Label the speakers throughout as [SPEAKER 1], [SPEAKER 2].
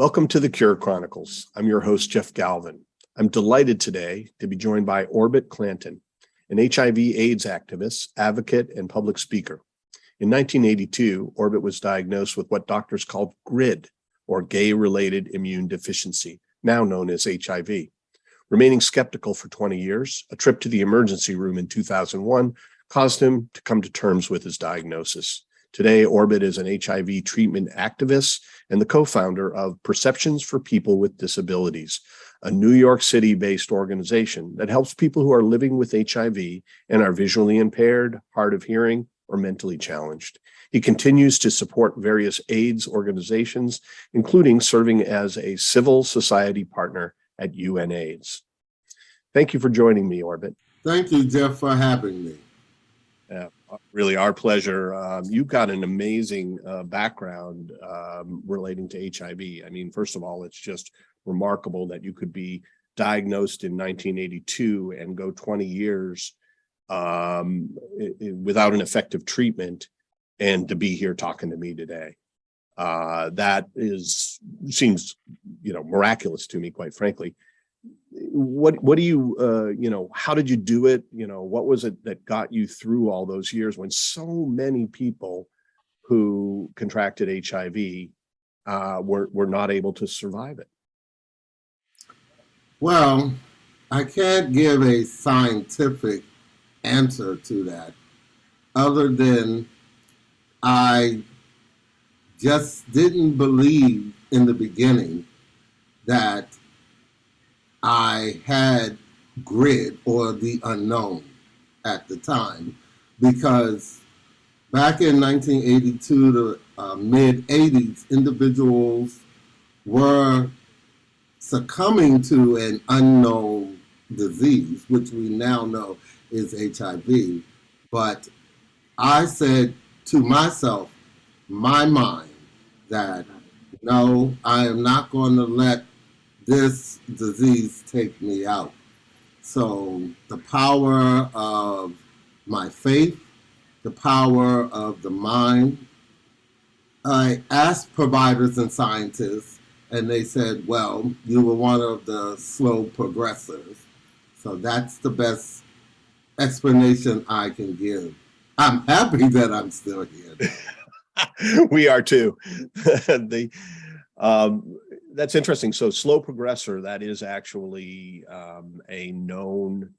[SPEAKER 1] Welcome to the Cure Chronicles. I'm your host, Jeff Galvin. I'm delighted today to be joined by Clanton, an HIV/AIDS activist, advocate, and public speaker. In 1982, Orbit was diagnosed with what doctors called GRID, or gay-related immune deficiency, now known as HIV. Remaining skeptical for 20 years, a trip to the emergency room in 2001 caused him to come to terms with his diagnosis. Today, Orbit is an HIV treatment activist and the co-founder of Perceptions for People with Disabilities, a New York City-based organization that helps people who are living with HIV and are visually impaired, hard of hearing, or mentally challenged. He continues to support various AIDS organizations, including serving as a civil society partner at UNAIDS. Thank you for joining me, Orbit.
[SPEAKER 2] Thank you, Jeff, for having me.
[SPEAKER 1] Really our pleasure. You've got an amazing background relating to HIV. I mean, first of all, it's just remarkable that you could be diagnosed in 1982 and go 20 years without an effective treatment and to be here talking to me today. That seems, miraculous to me, quite frankly. What do you, how did you do it? What was it that got you through all those years when so many people who contracted HIV were not able to survive it?
[SPEAKER 2] Well, I can't give a scientific answer to that other than I just didn't believe in the beginning that I had GRID, or the unknown, at the time, because back in 1982 to mid-80s, individuals were succumbing to an unknown disease, which we now know is HIV. But I said to myself, my mind, that no, I am not going to let this disease take me out. So the power of my faith, the power of the mind, I asked providers and scientists, and they said, well, you were one of the slow progressors. So that's the best explanation I can give. I'm happy that I'm still here.
[SPEAKER 1] We are too. That's interesting. So slow progressor, that is actually a known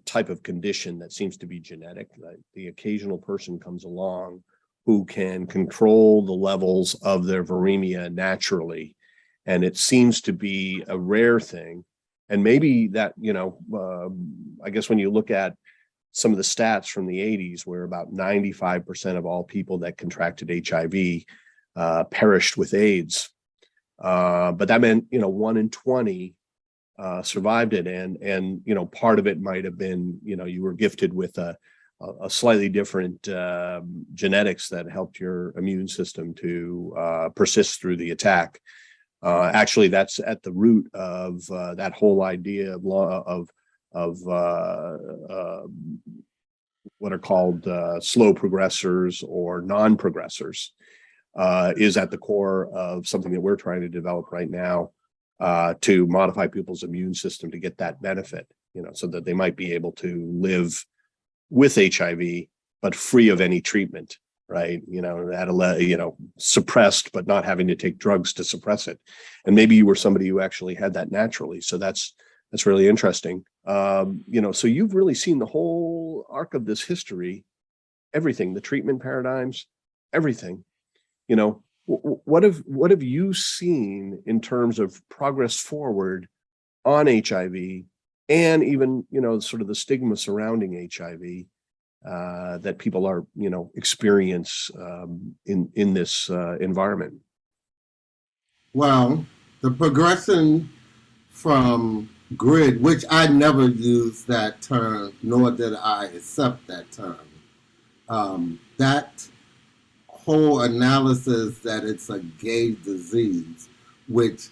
[SPEAKER 1] type of condition that seems to be genetic. The occasional person comes along who can control the levels of their viremia naturally. And it seems to be a rare thing. And maybe that, I guess when you look at some of the stats from the 80s, where about 95% of all people that contracted HIV perished with AIDS. But that meant, 1 in 20 survived it. And part of it might have been, you were gifted with a slightly different genetics that helped your immune system to persist through the attack. Actually, that's at the root of that whole idea of what are called slow progressors or non-progressors. Is at the core of something that we're trying to develop right now to modify people's immune system to get that benefit, so that they might be able to live with HIV, but free of any treatment, right? Suppressed, but not having to take drugs to suppress it. And maybe you were somebody who actually had that naturally. So that's really interesting. So you've really seen the whole arc of this history, everything, the treatment paradigms, everything. What have you seen in terms of progress forward on HIV and even, sort of the stigma surrounding HIV that people are, experience in this environment?
[SPEAKER 2] Well, the progression from GRID, which I never used that term, nor did I accept that term, that whole analysis that it's a gay disease, which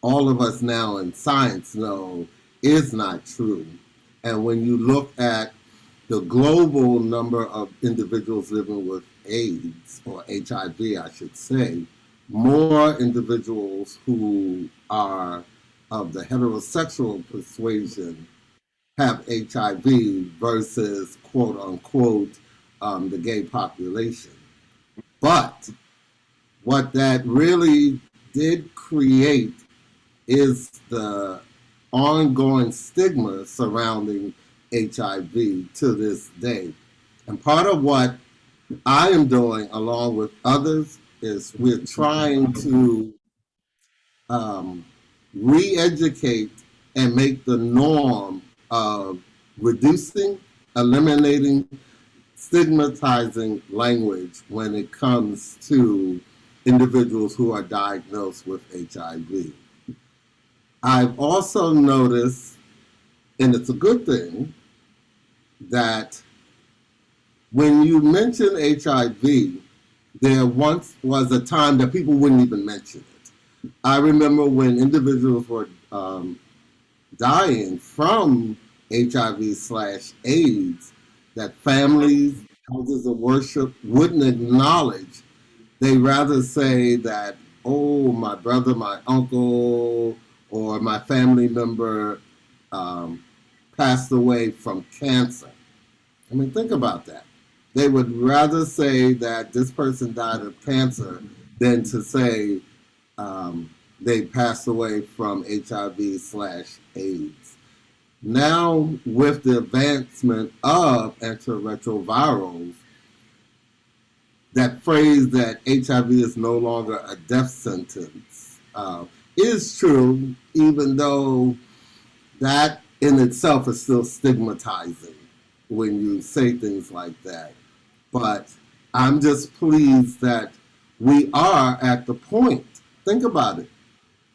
[SPEAKER 2] all of us now in science know is not true. And when you look at the global number of individuals living with AIDS, or HIV, I should say, more individuals who are of the heterosexual persuasion have HIV versus quote unquote the gay population. But what that really did create is the ongoing stigma surrounding HIV to this day. And part of what I am doing, along with others, is we're trying to re-educate and make the norm of reducing, eliminating, stigmatizing language when it comes to individuals who are diagnosed with HIV. I've also noticed, and it's a good thing, that when you mention HIV, there once was a time that people wouldn't even mention it. I remember when individuals were dying from HIV/AIDS, that families, houses of worship wouldn't acknowledge. They rather say that, oh, my brother, my uncle, or my family member passed away from cancer. I mean, think about that. They would rather say that this person died of cancer than to say they passed away from HIV/AIDS. Now, with the advancement of antiretrovirals, that phrase that HIV is no longer a death sentence is true, even though that in itself is still stigmatizing when you say things like that. But I'm just pleased that we are at the point, think about it,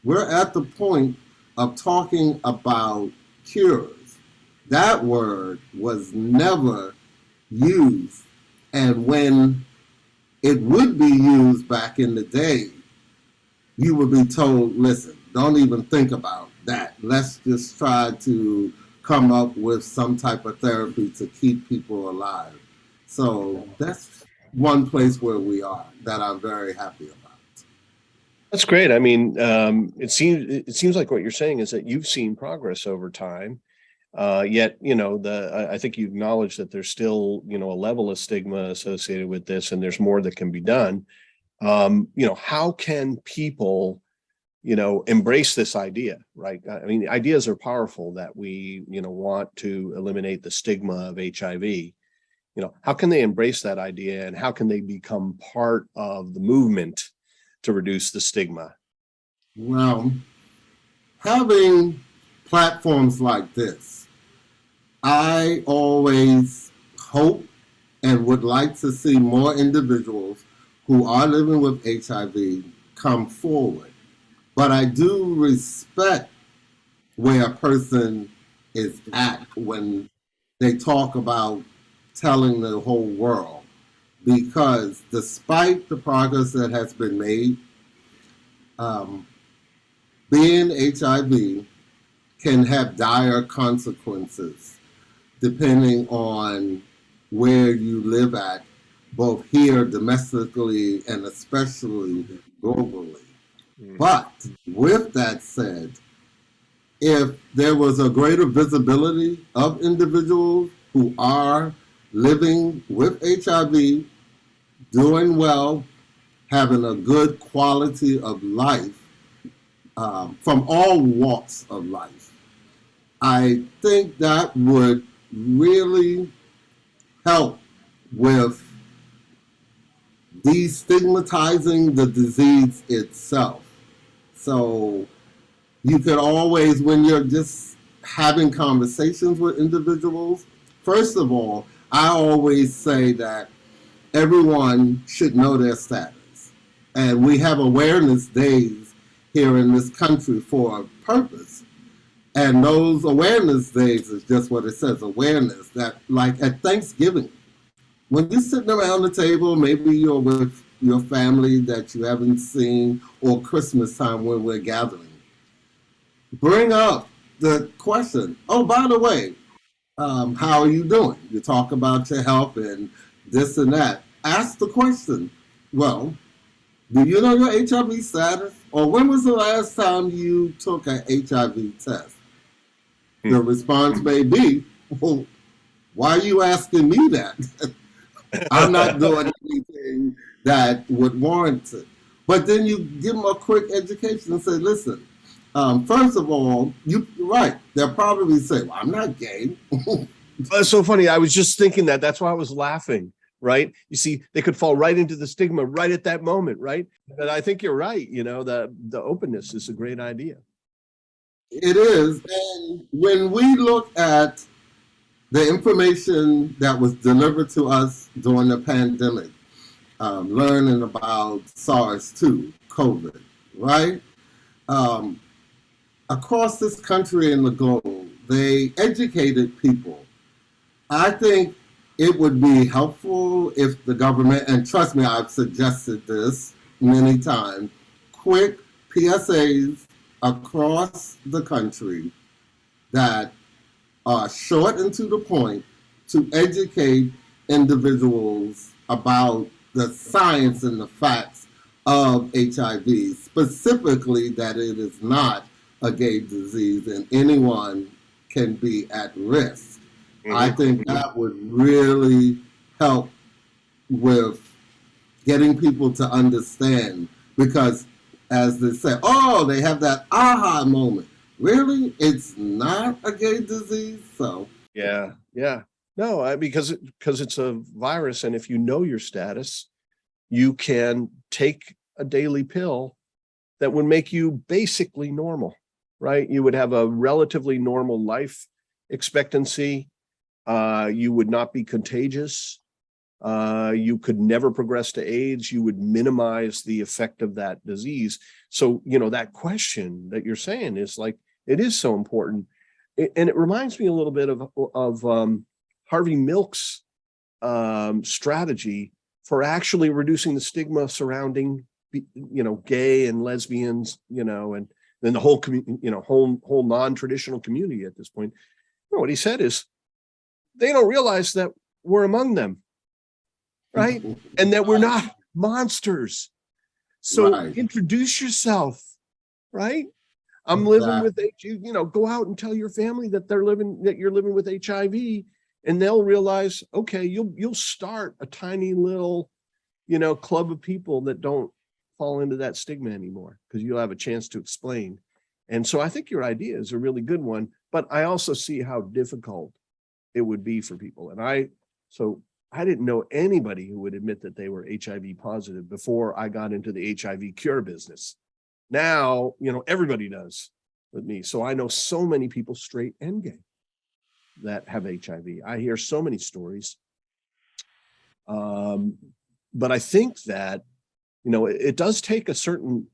[SPEAKER 2] we're at the point of talking about cures. That word was never used. And when it would be used back in the day, you would be told, listen, don't even think about that. Let's just try to come up with some type of therapy to keep people alive. So that's one place where we are that I'm very happy about.
[SPEAKER 1] That's great. I mean, it seems like what you're saying is that you've seen progress over time. Yet, I think you acknowledge that there's still, a level of stigma associated with this, and there's more that can be done. How can people, embrace this idea, right? I mean, ideas are powerful that we, want to eliminate the stigma of HIV. How can they embrace that idea, and how can they become part of the movement to reduce the stigma?
[SPEAKER 2] Well, having platforms like this, I always hope and would like to see more individuals who are living with HIV come forward. But I do respect where a person is at when they talk about telling the whole world. Because despite the progress that has been made, being HIV can have dire consequences depending on where you live at, both here domestically and especially globally. But with that said, if there was a greater visibility of individuals who are living with HIV, doing well, having a good quality of life from all walks of life, I think that would really help with destigmatizing the disease itself. So you could always, when you're just having conversations with individuals, first of all, I always say that everyone should know their status. And we have awareness days here in this country for a purpose. And those awareness days is just what it says, awareness. That, like at Thanksgiving, when you're sitting around the table, maybe you're with your family that you haven't seen, or Christmas time when we're gathering, bring up the question, oh, by the way, how are you doing? You talk about your health and this and that. Ask the question, well, Do you know your HIV status? Or when was the last time you took an HIV test? The response may be, well, why are you asking me that? I'm not doing anything that would warrant it. But then you give them a quick education and say, listen, first of all, you're right. They'll probably say, well, I'm not gay.
[SPEAKER 1] It's so funny. I was just thinking that. That's why I was laughing, right? You see, they could fall right into the stigma right at that moment, right? But I think you're right. You know, the openness is a great idea.
[SPEAKER 2] It is. And when we look at the information that was delivered to us during the pandemic, learning about SARS-2, COVID, right? Across this country and the globe, they educated people. I think it would be helpful if the government, and trust me, I've suggested this many times, quick PSAs across the country that are short and to the point to educate individuals about the science and the facts of HIV, specifically that it is not a gay disease and anyone can be at risk. Mm-hmm. I think that would really help with getting people to understand, because as they say, oh, they have that aha moment. Really? It's not a gay disease? So
[SPEAKER 1] yeah. No, because it's a virus, and if you know your status, you can take a daily pill that would make you basically normal, right? You would have a relatively normal life expectancy. You would not be contagious. You could never progress to AIDS. You would minimize the effect of that disease. So, you know, that question that you're saying is like, it is so important. And it reminds me a little bit of Harvey Milk's strategy for actually reducing the stigma surrounding, you know, gay and lesbians, you know, and then the whole community, you know, whole non-traditional community at this point. You know, what he said is, they don't realize that we're among them, right? And that we're not monsters. So introduce yourself, right? I'm living with HIV, you know, go out and tell your family that you're living with HIV, and they'll realize, okay, you'll start a tiny little, you know, club of people that don't fall into that stigma anymore, because you'll have a chance to explain. And so I think your idea is a really good one, but I also see how difficult it would be for people. And I didn't know anybody who would admit that they were HIV positive before I got into the HIV cure business. Now, you know, everybody does with me. So I know so many people, straight and gay, that have HIV. I hear so many stories. But I think that, you know, it does take a certain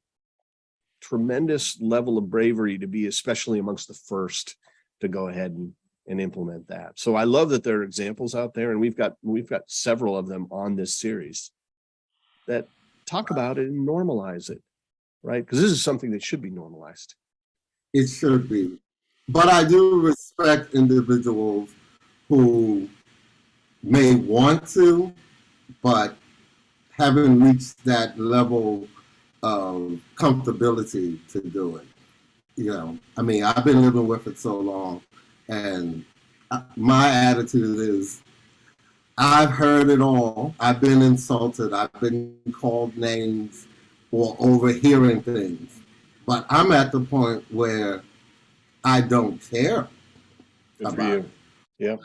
[SPEAKER 1] tremendous level of bravery to be, especially amongst the first, to go ahead and implement that. So I love that there are examples out there, and we've got several of them on this series that talk about it and normalize it, right? Because this is something that should be normalized.
[SPEAKER 2] It should be. But I do respect individuals who may want to, but haven't reached that level of comfortability to do it. You know, I mean, I've been living with it so long, and my attitude is, I've heard it all. I've been insulted. I've been called names for overhearing things. But I'm at the point where I don't care about it.
[SPEAKER 1] Yeah.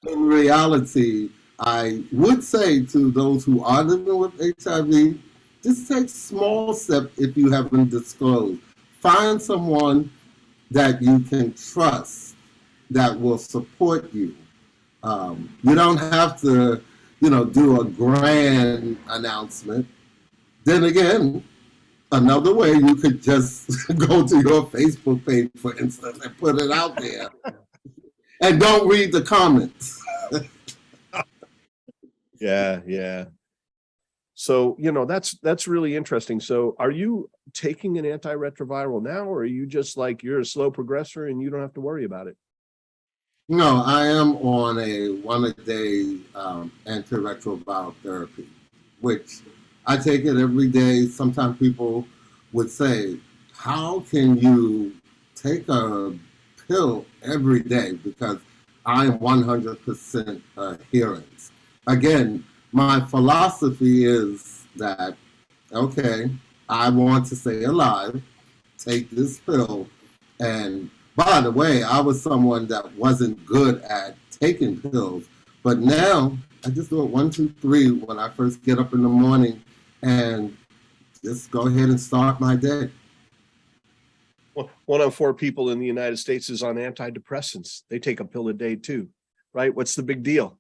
[SPEAKER 2] In reality, I would say to those who are living with HIV, just take small steps if you haven't disclosed. Find someone that you can trust that will support you. You don't have to, you know, do a grand announcement. Then again, another way, you could just go to your Facebook page, for instance, and put it out there. And don't read the comments.
[SPEAKER 1] Yeah. So, you know, that's really interesting. So are you taking an antiretroviral now, or are you just like, you're a slow progressor and you don't have to worry about it?
[SPEAKER 2] No, I am on a one-a-day antiretroviral therapy, which I take it every day. Sometimes people would say, how can you take a pill every day? Because I'm 100% adherence. Again, my philosophy is that, okay, I want to stay alive, take this pill. And by the way, I was someone that wasn't good at taking pills, but now I just do it 1, 2, 3 when I first get up in the morning and just go ahead and start my day.
[SPEAKER 1] Well, 1 in 4 people in the United States is on antidepressants. They take a pill a day too, right? What's the big deal?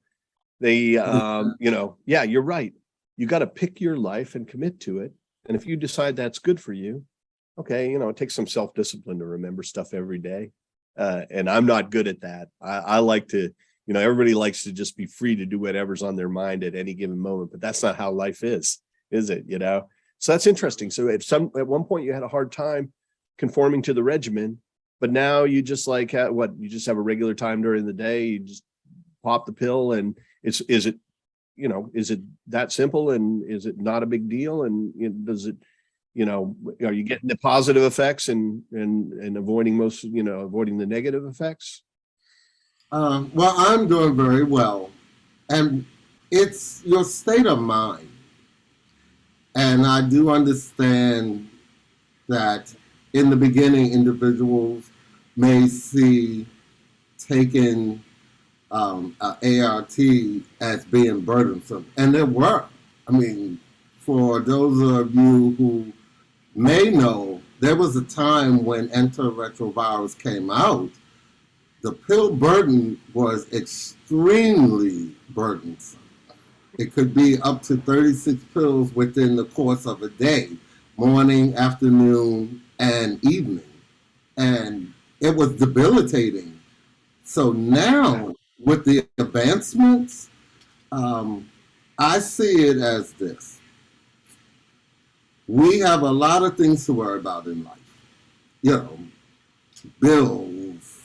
[SPEAKER 1] They, yeah, you're right. You got to pick your life and commit to it. And if you decide that's good for you, okay, it takes some self-discipline to remember stuff every day. And I'm not good at that. I like to, everybody likes to just be free to do whatever's on their mind at any given moment, but that's not how life is it? So that's interesting. So at one point you had a hard time conforming to the regimen, but now you just you just have a regular time during the day, you just pop the pill, and is it that simple, and is it not a big deal, and does it, are you getting the positive effects and avoiding avoiding the negative effects?
[SPEAKER 2] Well, I'm doing very well, and it's your state of mind. And I do understand that in the beginning, individuals may see taking ART as being burdensome, and there were. I mean, for those of you who may know, there was a time when antiretrovirals came out. The pill burden was extremely burdensome. It could be up to 36 pills within the course of a day, morning, afternoon, and evening. And it was debilitating. So now, with the advancements, I see it as this. We have a lot of things to worry about in life. Bills,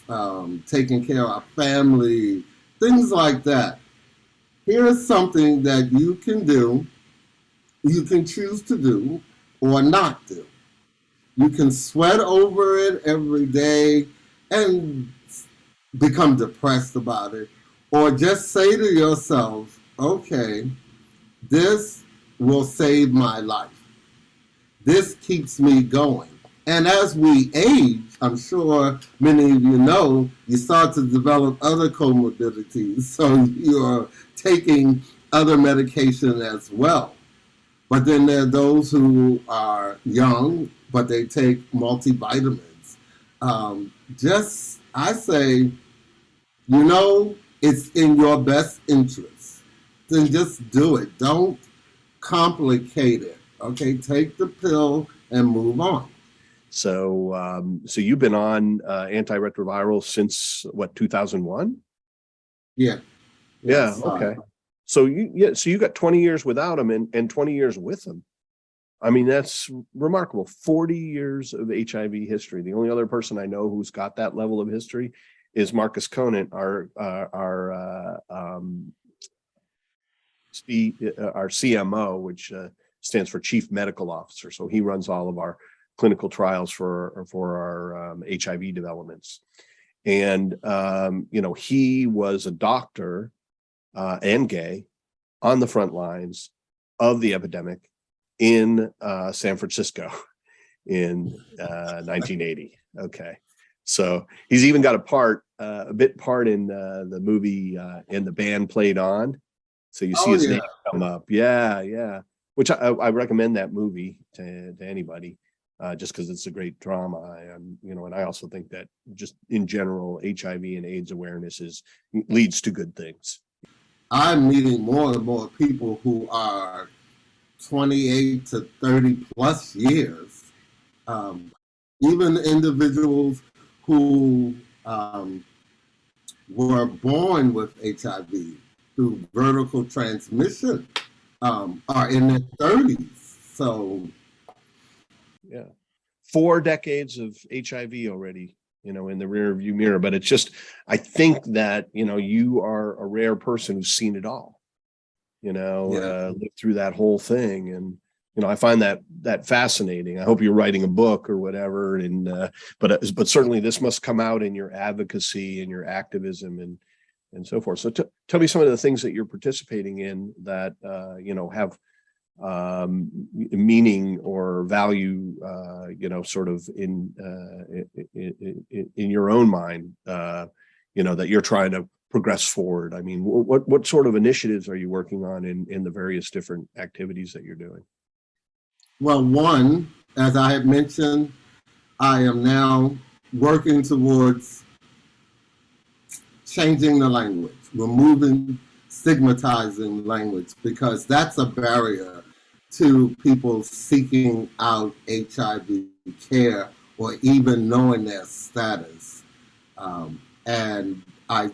[SPEAKER 2] taking care of our family, things like that. Here's something that you can do, you can choose to do or not do. You can sweat over it every day and become depressed about it, or just say to yourself, okay, this will save my life. This keeps me going. And as we age, I'm sure many of you know, you start to develop other comorbidities. So you're taking other medication as well. But then there are those who are young, but they take multivitamins. I say, it's in your best interest. Then just do it. Don't complicate it. Okay, take the pill and move on.
[SPEAKER 1] So, so you've been on antiretroviral since what, 2001?
[SPEAKER 2] Yeah.
[SPEAKER 1] Yeah. Okay. So you got 20 years without them and 20 years with them. I mean, that's remarkable. 40 years of HIV history. The only other person I know who's got that level of history is Marcus Conant, our CMO, which stands for Chief Medical Officer. So he runs all of our clinical trials for our HIV developments. And, he was a doctor and gay on the front lines of the epidemic in San Francisco in 1980. Okay. So he's even got a bit part in the movie and the band Played On. So you see his name come up. Yeah, yeah. Which I recommend that movie to anybody, just because it's a great drama. And I also think that just in general, HIV and AIDS awareness leads to good things.
[SPEAKER 2] I'm meeting more and more people who are 28 to 30 plus years. Even individuals who were born with HIV through vertical transmission are in their 30s. So,
[SPEAKER 1] yeah, 4 decades of HIV already, in the rear view mirror. But it's just, I think that, you are a rare person who's seen it all, lived through that whole thing. I find that fascinating. I hope you're writing a book or whatever. And but certainly this must come out in your advocacy and your activism and so forth. So tell me some of the things that you're participating in that have meaning or value, sort of in your own mind, that you're trying to progress forward. I mean, what sort of initiatives are you working on in the various different activities that you're doing?
[SPEAKER 2] Well, one, as I had mentioned, I am now working towards changing the language, removing stigmatizing language, because that's a barrier to people seeking out HIV care or even knowing their status. And I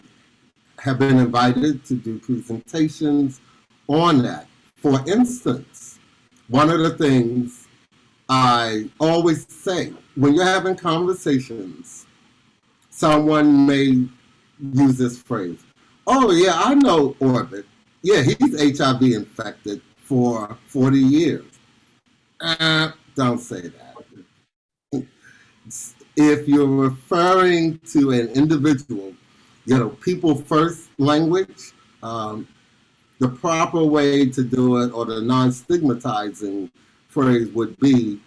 [SPEAKER 2] have been invited to do presentations on that. For instance, one of the things I always say, when you're having conversations, someone may use this phrase, "Oh yeah, I know Orbit. Yeah, he's HIV infected for 40 years. Don't say that. If you're referring to an individual, people first language, the proper way to do it, or the non-stigmatizing phrase would be,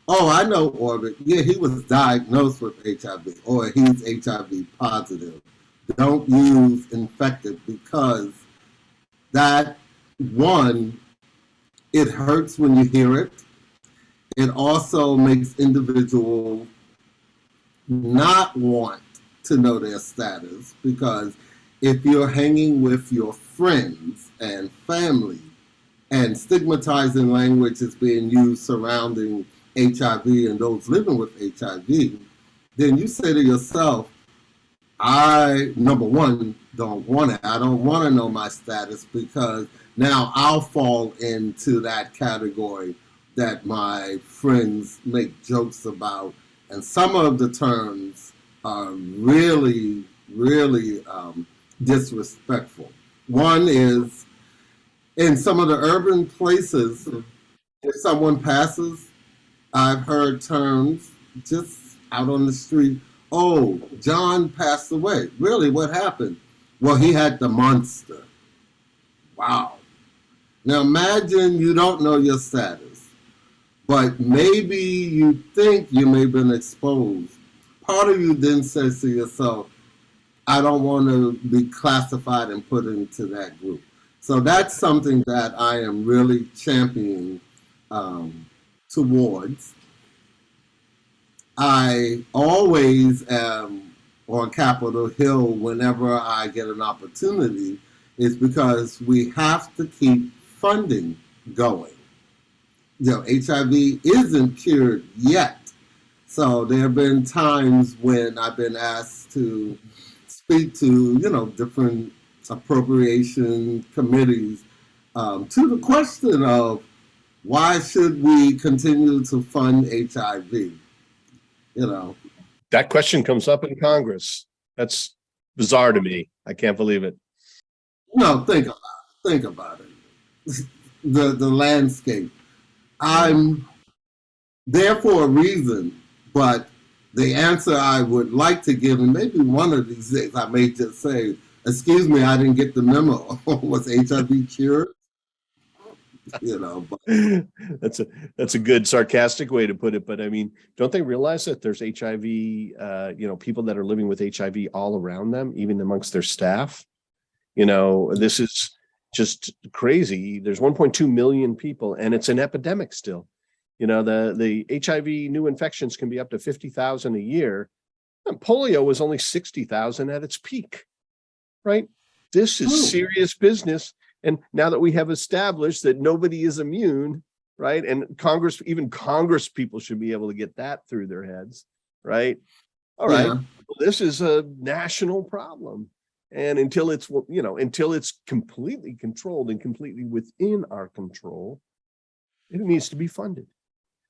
[SPEAKER 2] "Oh, I know Orbit. Yeah, he was diagnosed with HIV, or he's HIV positive." Don't use infected, because that, one, it hurts when you hear it. It also makes individuals not want to know their status, because if you're hanging with your friends and family and stigmatizing language is being used surrounding HIV and those living with HIV, then you say to yourself, I, number one, don't want it. I don't want to know my status, because now I'll fall into that category that my friends make jokes about. And some of the terms are really, really disrespectful. One is, in some of the urban places, if someone passes, I've heard terms just out on the street, "Oh, John passed away." Really, what happened? Well, he had the monster. Wow. Now imagine you don't know your status, but maybe you think you may have been exposed. Part of you then says to yourself, I don't want to be classified and put into that group. So that's something that I am really championing towards. I always am on Capitol Hill whenever I get an opportunity, is because we have to keep funding going. HIV isn't cured yet. So there have been times when I've been asked to speak to, different appropriation committees to the question of, why should we continue to fund HIV?
[SPEAKER 1] That question comes up in Congress. That's bizarre to me. I can't believe it.
[SPEAKER 2] No, think about it. The landscape. I'm there for a reason, but the answer I would like to give, and maybe one of these days I may just say, "Excuse me, I didn't get the memo." Was HIV cured? But
[SPEAKER 1] that's a good sarcastic way to put it. But I mean, don't they realize that there's HIV, people that are living with HIV all around them, even amongst their staff? This is just crazy. There's 1.2 million people, and it's an epidemic still. The HIV new infections can be up to 50,000 a year. And polio was only 60,000 at its peak, right? This is serious business. And now that we have established that nobody is immune, right? And even Congress people should be able to get that through their heads, right? All right. Yeah. Well, this is a national problem. And until it's completely controlled and completely within our control, it needs to be funded.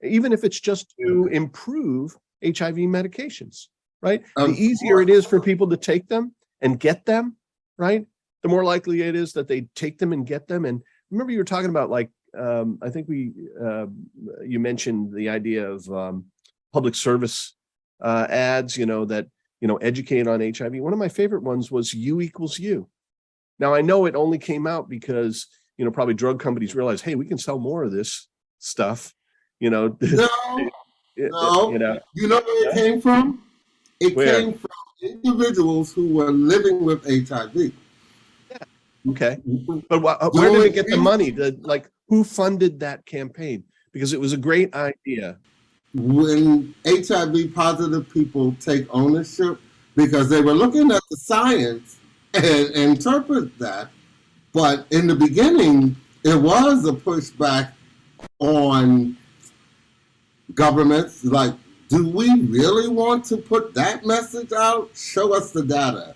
[SPEAKER 1] Even if it's just to improve HIV medications, right? The easier it is for people to take them and get them, right? The more likely it is that they take them and get them. And remember, you were talking about like you mentioned the idea of public service ads, that, educate on HIV. One of my favorite ones was U equals U. Now, I know it only came out because, probably drug companies realized, hey, we can sell more of this stuff,
[SPEAKER 2] No, no.
[SPEAKER 1] you know,
[SPEAKER 2] You know where it came from? It
[SPEAKER 1] where,
[SPEAKER 2] came from individuals who were living with HIV.
[SPEAKER 1] okay. But where did it get the money? Who funded that campaign? Because it was a great idea.
[SPEAKER 2] When HIV positive people take ownership, because they were looking at the science and interpret that, but in the beginning, it was a pushback on governments. Like, do we really want to put that message out? Show us the data.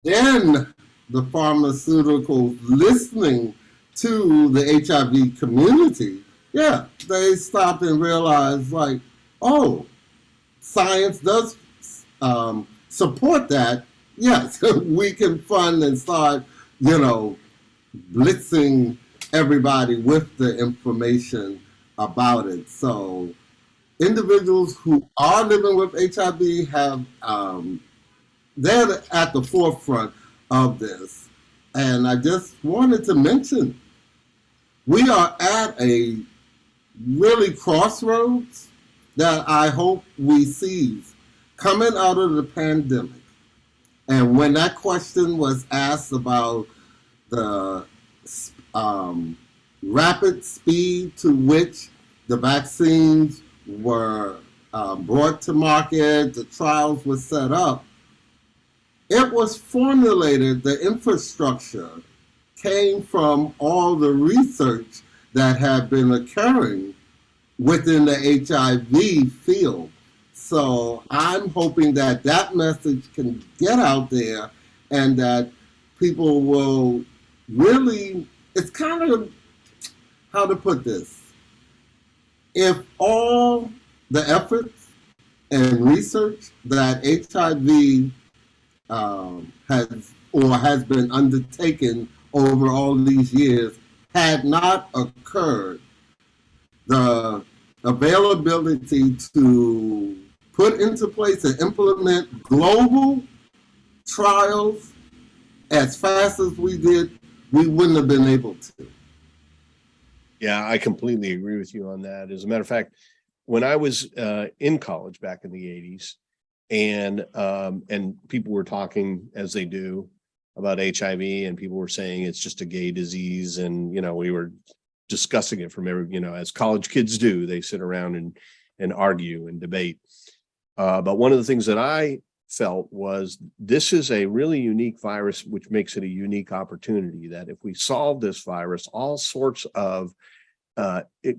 [SPEAKER 2] Then the pharmaceuticals listening to the HIV community, yeah, they stopped and realized, like, oh, science does support that. Yes, we can fund and start, blitzing everybody with the information about it. So individuals who are living with HIV have, they're at the forefront of this. And I just wanted to mention, we are at a really crossroads that I hope we seize coming out of the pandemic. And when that question was asked about the rapid speed to which the vaccines were brought to market, the trials were set up, it was formulated, the infrastructure came from all the research that had been occurring within the HIV field. So I'm hoping that that message can get out there and that people will really, it's kind of, how to put this, if all the efforts and research that HIV has been undertaken over all these years had not occurred, the availability to put into place and implement global trials as fast as we did, we wouldn't have been able to.
[SPEAKER 1] Yeah, I completely agree with you on that. As a matter of fact, when I was in college back in the 80s, and people were talking, as they do, about HIV, and people were saying it's just a gay disease, and we were discussing it from as college kids do. They sit around and argue and debate. But one of the things that I felt was this is a really unique virus, which makes it a unique opportunity that if we solve this virus, all sorts of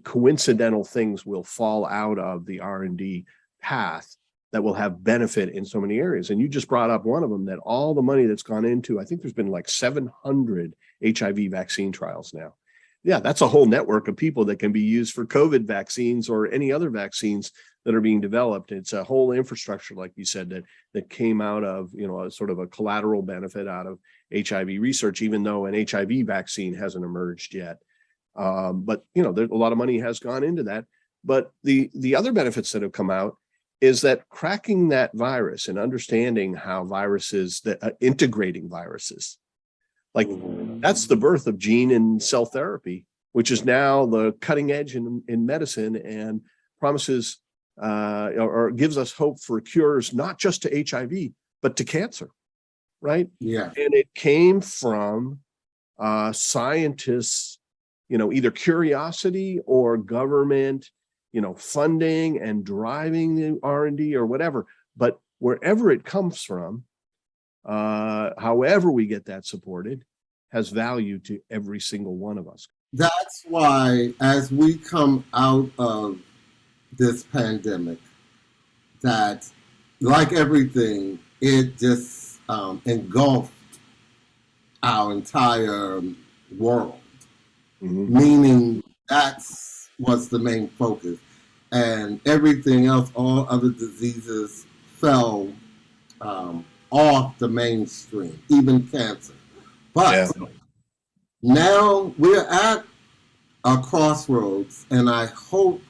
[SPEAKER 1] coincidental things will fall out of the R&D path that will have benefit in so many areas. And you just brought up one of them, that all the money that's gone into, I think there's been like 700 HIV vaccine trials now. Yeah, that's a whole network of people that can be used for COVID vaccines or any other vaccines that are being developed. It's a whole infrastructure, like you said, that came out of, a sort of a collateral benefit out of HIV research, even though an HIV vaccine hasn't emerged yet. But, there's a lot of money has gone into that. But the other benefits that have come out is that cracking that virus and understanding how viruses, integrating viruses, like that's the birth of gene and cell therapy, which is now the cutting edge in medicine and promises or gives us hope for cures, not just to HIV, but to cancer, right?
[SPEAKER 2] Yeah.
[SPEAKER 1] And it came from scientists, either curiosity or government, funding and driving the R&D or whatever. But wherever it comes from, however we get that supported, has value to every single one of us.
[SPEAKER 2] That's why, as we come out of this pandemic, that, like everything, it just engulfed our entire world. Mm-hmm. Meaning that's what's the main focus. And everything else, all other diseases fell off the mainstream, even cancer. But now we're at a crossroads, and I hope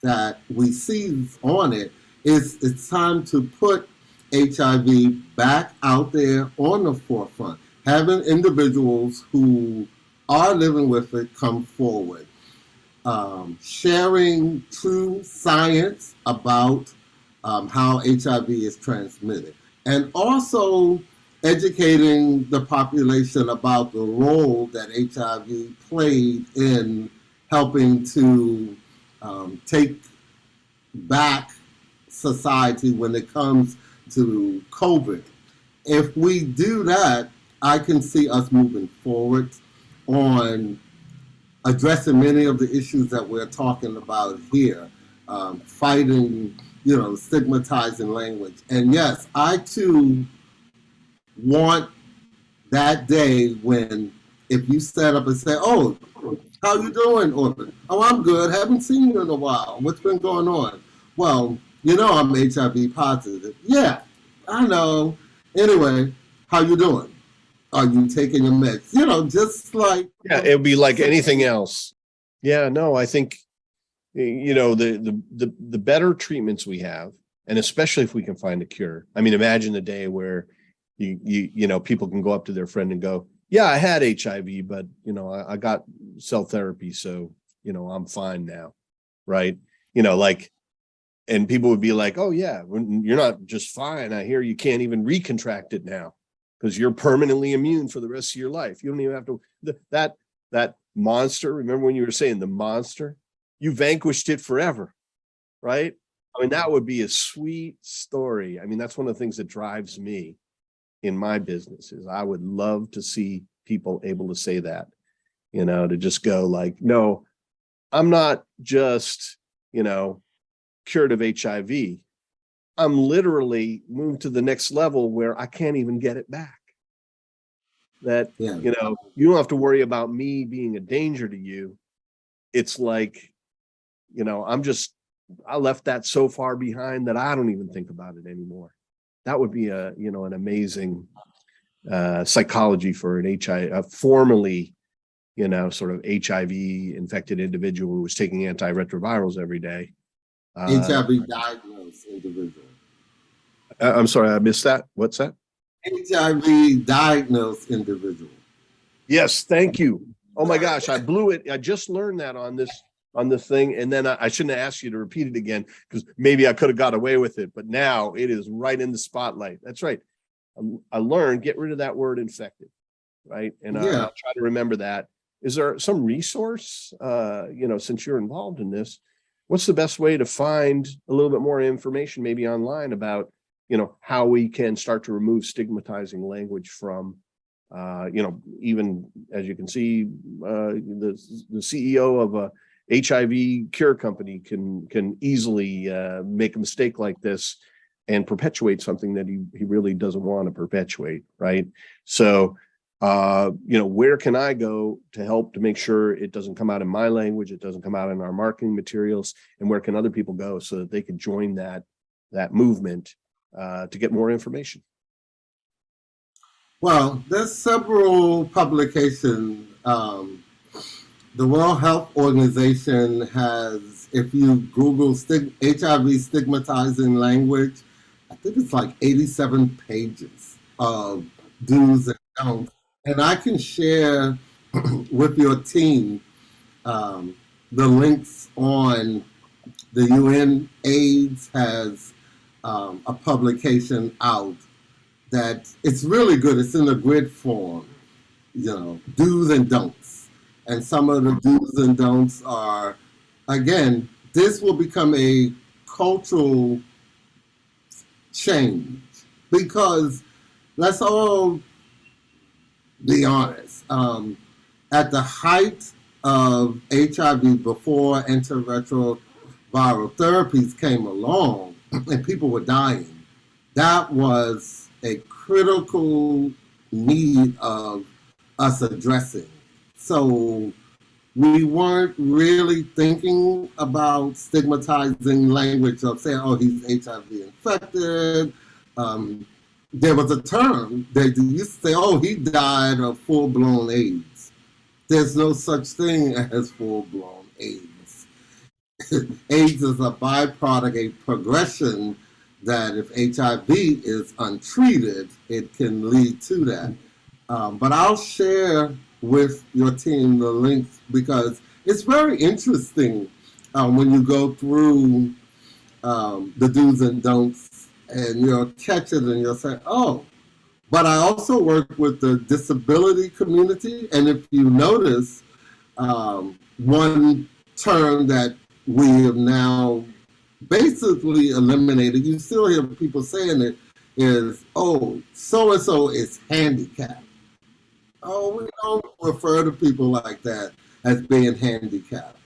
[SPEAKER 2] that we seize on it. It's time to put HIV back out there on the forefront, having individuals who are living with it come forward, sharing true science about how HIV is transmitted, and also educating the population about the role that HIV played in helping to take back society when it comes to COVID. If we do that, I can see us moving forward on addressing many of the issues that we're talking about here, fighting, stigmatizing language. And yes, I too want that day when if you stand up and say, "Oh, how you doing, Orbit? Oh, I'm good. Haven't seen you in a while. What's been going on?" Well, I'm HIV positive. Yeah, I know. Anyway, how you doing? Are you taking your meds? Just like
[SPEAKER 1] it would be like anything else. Yeah, no, I think the better treatments we have, and especially if we can find a cure. I mean, imagine the day where people can go up to their friend and go, "Yeah, I had HIV, but I got cell therapy, so I'm fine now," right? And people would be like, "Oh yeah, you're not just fine. I hear you can't even recontract it now because you're permanently immune for the rest of your life. You don't even have to." That monster. Remember when you were saying the monster? You vanquished it forever, right? I mean, that would be a sweet story. I mean, that's one of the things that drives me in my business is I would love to see people able to say that, to just go like, "No, I'm not just, cured of HIV. I'm literally moved to the next level where I can't even get it back." That,
[SPEAKER 2] Yeah.
[SPEAKER 1] you don't have to worry about me being a danger to you. It's like, I left that so far behind that I don't even think about it anymore. That would be an amazing psychology for an formerly, sort of HIV infected individual who was taking antiretrovirals every day.
[SPEAKER 2] HIV diagnosed individual.
[SPEAKER 1] I'm sorry, I missed that. What's that?
[SPEAKER 2] HIV diagnosed individual.
[SPEAKER 1] Yes, thank you. Oh my gosh, I blew it. I just learned that on this thing, and then I shouldn't have asked you to repeat it again because maybe I could have got away with it, but now it is right in the spotlight. That's right. I learned, get rid of that word infected, right? And I'll try to remember that. Is there some resource, since you're involved in this, what's the best way to find a little bit more information, maybe online about, how we can start to remove stigmatizing language from, even as you can see, the CEO of a HIV cure company can easily make a mistake like this and perpetuate something that he really doesn't want to perpetuate, right? So, where can I go to help to make sure it doesn't come out in my language, it doesn't come out in our marketing materials, and where can other people go so that they can join that movement to get more information?
[SPEAKER 2] Well, there's several publications. The World Health Organization has, if you Google HIV stigmatizing language, I think it's like 87 pages of do's and don'ts. And I can share with your team the links on the UNAIDS has a publication out that it's really good. It's in a grid form, do's and don'ts. And some of the do's and don'ts are, again, this will become a cultural change because let's all be honest. At the height of HIV, before antiretroviral therapies came along and people were dying, that was a critical need of us addressing. So we weren't really thinking about stigmatizing language of saying, "Oh, he's HIV infected." There was a term that used to say, "Oh, he died of full-blown AIDS." there's no such thing as full-blown AIDS. AIDS is a byproduct, a progression that if HIV is untreated, it can lead to that. But I'll share with your team the links because it's very interesting when you go through the do's and don'ts and you'll catch it and you'll say, oh, but I also work with the disability community. And if you notice, one term that we have now basically eliminated, you still hear people saying it, is, oh, so-and-so is handicapped. Oh, we don't refer to people like that as being handicapped,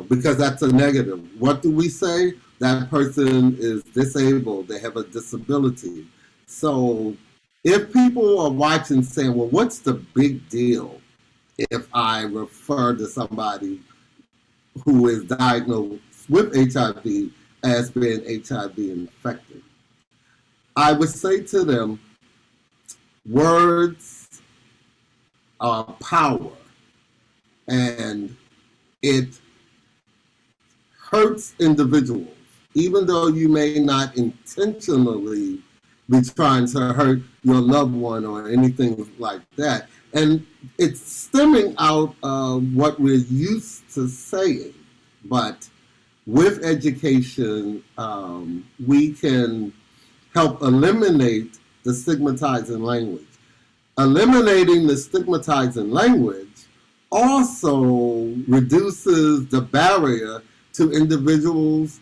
[SPEAKER 2] because that's a negative. What do we say? That person is disabled, they have a disability. So if people are watching saying, well, what's the big deal if I refer to somebody who is diagnosed with HIV as being HIV infected? I would say to them, words are power, and it hurts individuals, even though you may not intentionally be trying to hurt your loved one or anything like that. And it's stemming out of what we're used to saying, but with education, we can help eliminate the stigmatizing language. Eliminating the stigmatizing language also reduces the barrier to individuals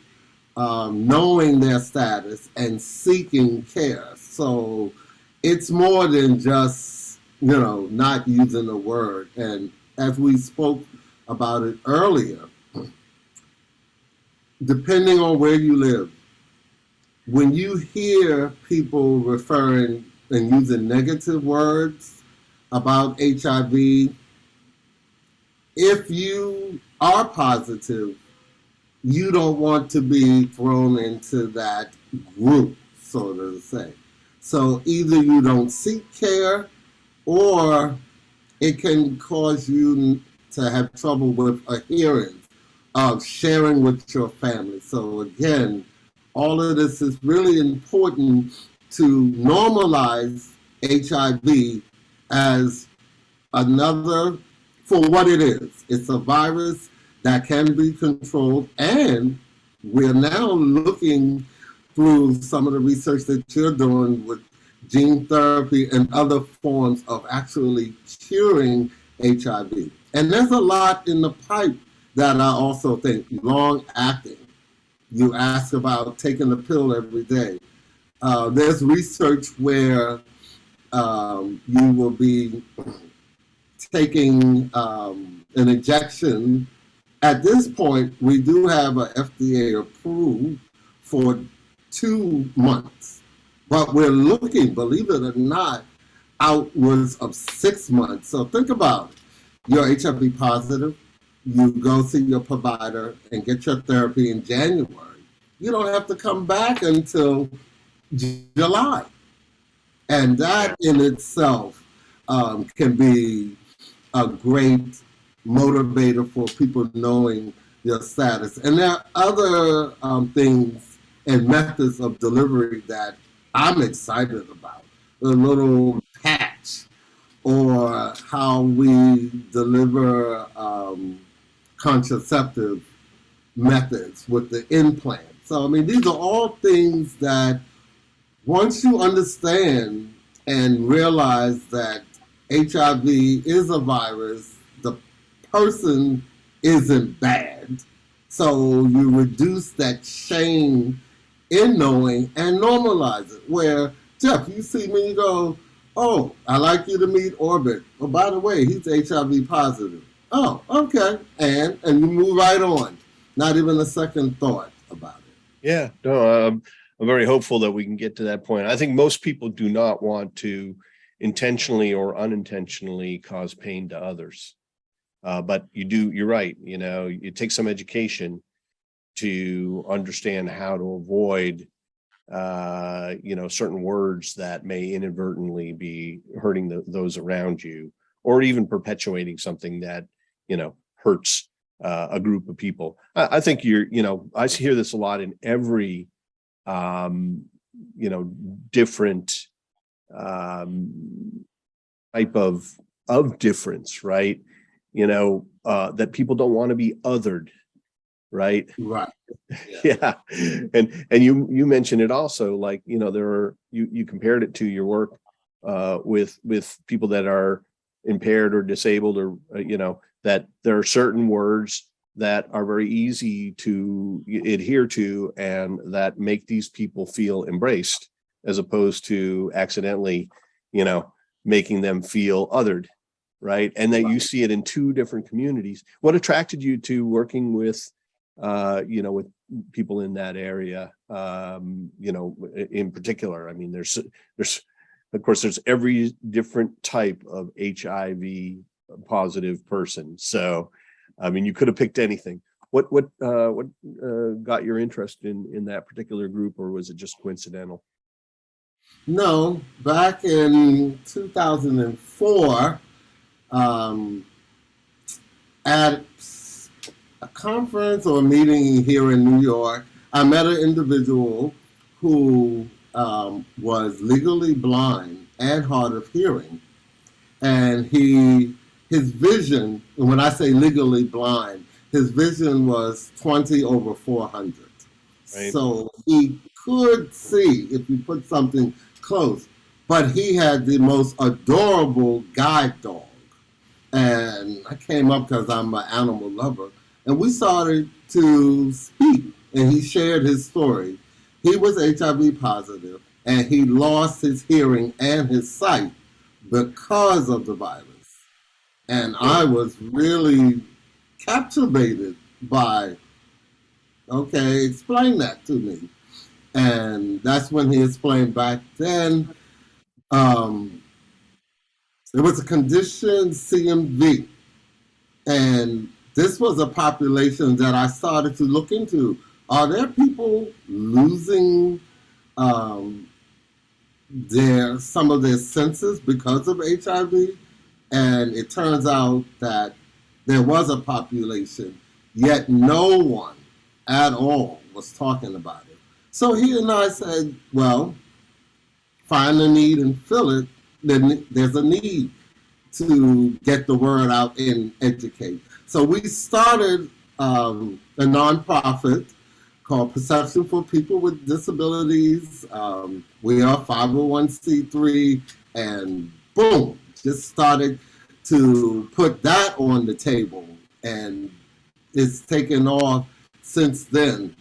[SPEAKER 2] knowing their status and seeking care. So it's more than just, not using the word. And as we spoke about it earlier, depending on where you live, when you hear people referring and using negative words about HIV, if you are positive, you don't want to be thrown into that group, so to say. So either you don't seek care, or it can cause you to have trouble with adherence of sharing with your family. So again, all of this is really important to normalize HIV as another, for what it is. It's a virus that can be controlled, and we're now looking through some of the research that you're doing with gene therapy and other forms of actually curing HIV. And there's a lot in the pipe that I also think long-acting. You ask about taking the pill every day. There's research where you will be taking an injection. At this point, we do have a FDA approved for 2 months, but we're looking, believe it or not, outwards of 6 months. So think about it. You're HIV positive, you go see your provider and get your therapy in January. You don't have to come back until July. And that in itself can be a great motivator for people knowing your status. And there are other things and methods of delivery that I'm excited about. The little patch, or how we deliver contraceptive methods with the implant. So, I mean, these are all things that once you understand and realize that HIV is a virus, the person isn't bad. So you reduce that shame in knowing and normalize it. Where, Jeff, you see me, you go, oh, I'd like you to meet Orbit. Oh, by the way, he's HIV positive. Oh, okay. And you move right on. Not even a second thought about it.
[SPEAKER 1] Yeah, no, I'm very hopeful that we can get to that point. I think most people do not want to intentionally or unintentionally cause pain to others. But you're right. It takes some education to understand how to avoid, certain words that may inadvertently be hurting those around you, or even perpetuating something that, hurts a group of people. I think I hear this a lot in every, different type of difference, right? That people don't want to be othered, right?
[SPEAKER 2] Right.
[SPEAKER 1] Yeah. And you mentioned it also, like, there are, you compared it to your work with people that are impaired or disabled, or that there are certain words that are very easy to adhere to and that make these people feel embraced, as opposed to accidentally making them feel othered, right? And that you see it in two different communities. What attracted you to working with with people in that area, in particular? I mean, there's of course there's every different type of HIV positive person. So, I mean, you could have picked anything. What got your interest in that particular group, or was it just coincidental?
[SPEAKER 2] No, back in 2004, at a conference or a meeting here in New York, I met an individual who was legally blind and hard of hearing. And his vision, and when I say legally blind, his vision was 20/400.
[SPEAKER 1] Right.
[SPEAKER 2] So he could see if you put something close, but he had the most adorable guide dog. And I came up because I'm an animal lover, and we started to speak, and he shared his story. He was HIV positive, and he lost his hearing and his sight because of the virus. And I was really captivated by, okay, explain that to me. And that's when he explained back then, it was a condition CMV. And this was a population that I started to look into. Are there people losing some of their senses because of HIV? And it turns out that there was a population, yet no one at all was talking about it. So he and I said, well, find a need and fill it. Then there's a need to get the word out and educate. So we started a nonprofit called Perception for People with Disabilities. We are 501c3, and boom, just started to put that on the table, and it's taken off since then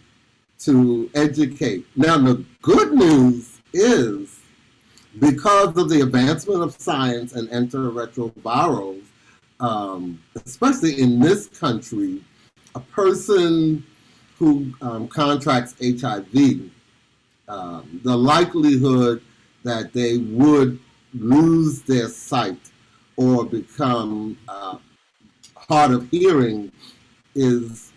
[SPEAKER 2] to educate. Now, the good news is, because of the advancement of science and antiretrovirals, especially in this country, a person who contracts HIV, the likelihood that they would lose their sight or become hard of hearing is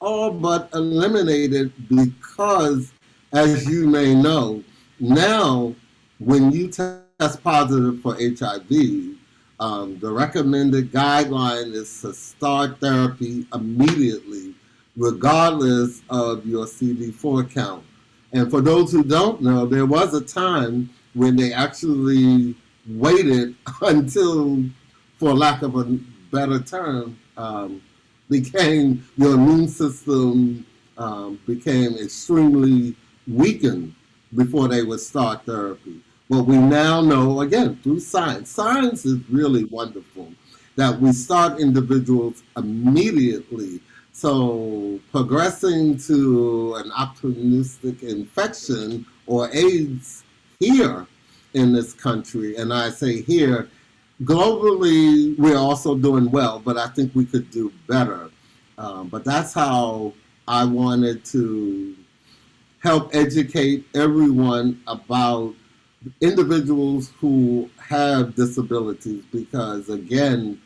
[SPEAKER 2] all but eliminated, because, as you may know, now when you test positive for HIV, the recommended guideline is to start therapy immediately, regardless of your CD4 count. And for those who don't know, there was a time when they actually waited until, for lack of a better term, your immune system became extremely weakened before they would start therapy. But we now know, again, through science. Science is really wonderful, that we start individuals immediately. So progressing to an opportunistic infection or AIDS here in this country, and I say here, globally, we're also doing well, but I think we could do better. But that's how I wanted to help educate everyone about individuals who have disabilities, because, again,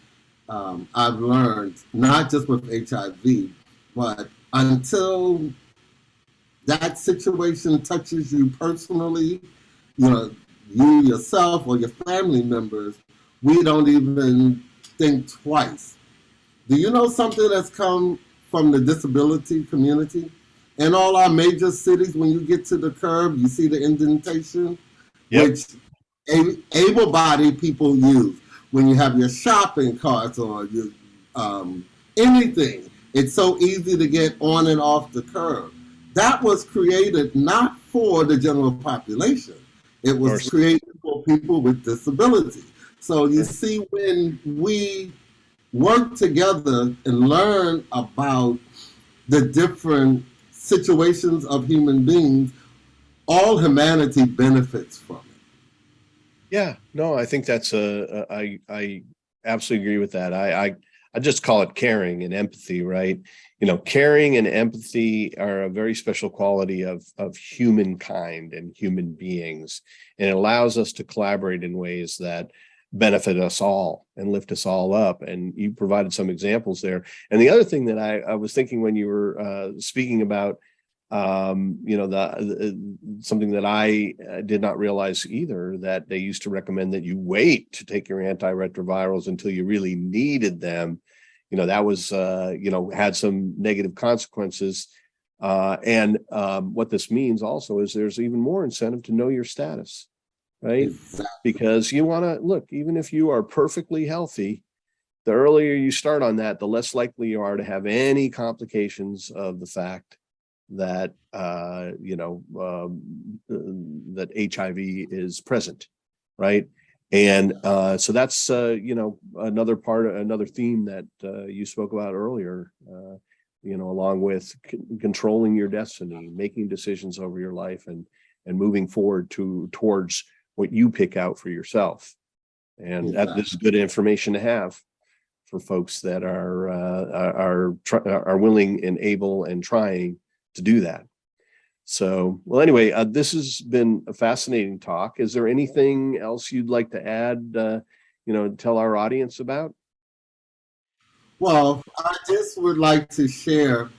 [SPEAKER 2] I've learned, not just with HIV, but until that situation touches you personally, you yourself or your family members, we don't even think twice. Do you know something that's come from the disability community? In all our major cities, when you get to the curb, you see the indentation,
[SPEAKER 1] Yep.
[SPEAKER 2] which able-bodied people use. When you have your shopping carts or your anything, it's so easy to get on and off the curb. That was created not for the general population. It
[SPEAKER 1] Of
[SPEAKER 2] was
[SPEAKER 1] course.
[SPEAKER 2] created for people with disabilities. So you
[SPEAKER 1] Sure.
[SPEAKER 2] see, when we work together and learn about the different situations of human beings, all humanity benefits from it.
[SPEAKER 1] Yeah, no, I think that's I absolutely agree with that. I just call it caring and empathy, right? You know, caring and empathy are a very special quality of humankind and human beings, and it allows us to collaborate in ways that benefit us all and lift us all up. And you provided some examples there. And the other thing that I was thinking when you were speaking about you know, something that I did not realize either, that they used to recommend that you wait to take your antiretrovirals until you really needed them. You know, that was, you know, had some negative consequences. And what this means also is there's even more incentive to know your status, right?
[SPEAKER 2] Exactly.
[SPEAKER 1] Because you want to look, even if you are perfectly healthy, the earlier you start on that, the less likely you are to have any complications of the fact that you know, that HIV is present, right? And so that's you know, another theme that you spoke about earlier. You know, along with controlling your destiny, making decisions over your life, and moving forward towards what you pick out for yourself. And that this is good information to have for folks that are willing and able and trying to do that. So, well, anyway, this has been a fascinating talk. Is there anything else you'd like to add, you know, tell our audience about?
[SPEAKER 2] Well, I just would like to share,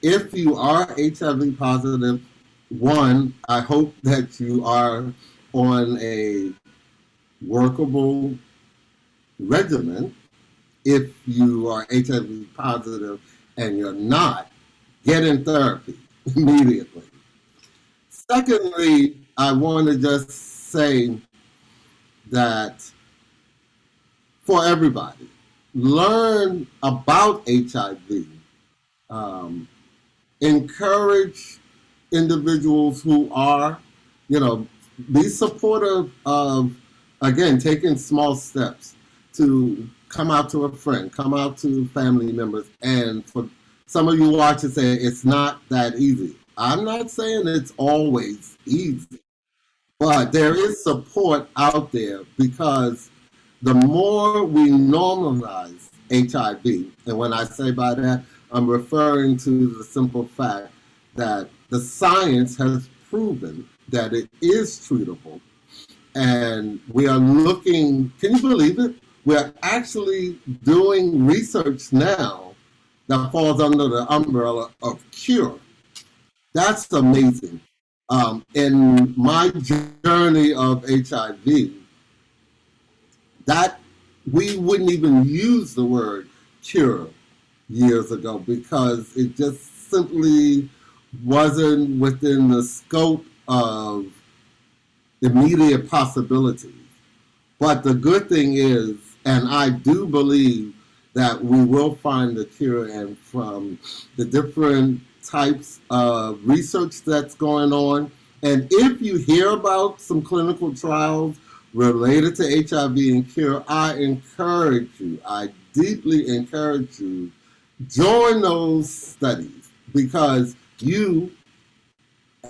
[SPEAKER 2] if you are HIV positive, one, I hope that you are on a workable regimen. If you are HIV positive and you're not, get in therapy immediately. Secondly, I want to just say that for everybody, learn about HIV. Um, Encourage individuals who are, you know, be supportive of, again, taking small steps to come out to a friend, come out to family members. And for some of you watching say it's not that easy. I'm not saying it's always easy, but there is support out there, because the more we normalize HIV, and when I say by that, I'm referring to the simple fact that the science has proven that it is treatable. And we are looking, can you believe it? We're actually doing research now that falls under the umbrella of cure. That's amazing. In my journey of HIV, that we wouldn't even use the word cure years ago, because it just simply wasn't within the scope of immediate possibilities. But the good thing is, and I do believe that we will find the cure, and from the different types of research that's going on. And if you hear about some clinical trials related to HIV and cure, I encourage you, I deeply encourage you, join those studies, because you,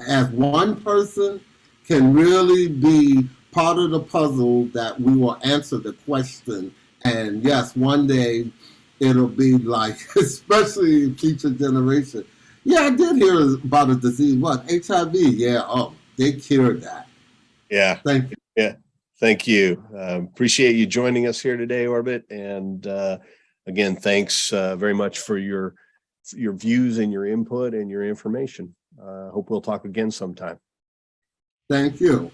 [SPEAKER 2] as one person, can really be part of the puzzle that we will answer the question. And yes, one day it'll be like, especially future generation. Yeah, I did hear about a disease. What? HIV? Yeah. Oh, they cured that.
[SPEAKER 1] Yeah.
[SPEAKER 2] Thank you.
[SPEAKER 1] Yeah. Thank you. Appreciate you joining us here today, Orbit. And again, thanks very much for your views and your input and your information. Hope we'll talk again sometime.
[SPEAKER 2] Thank you.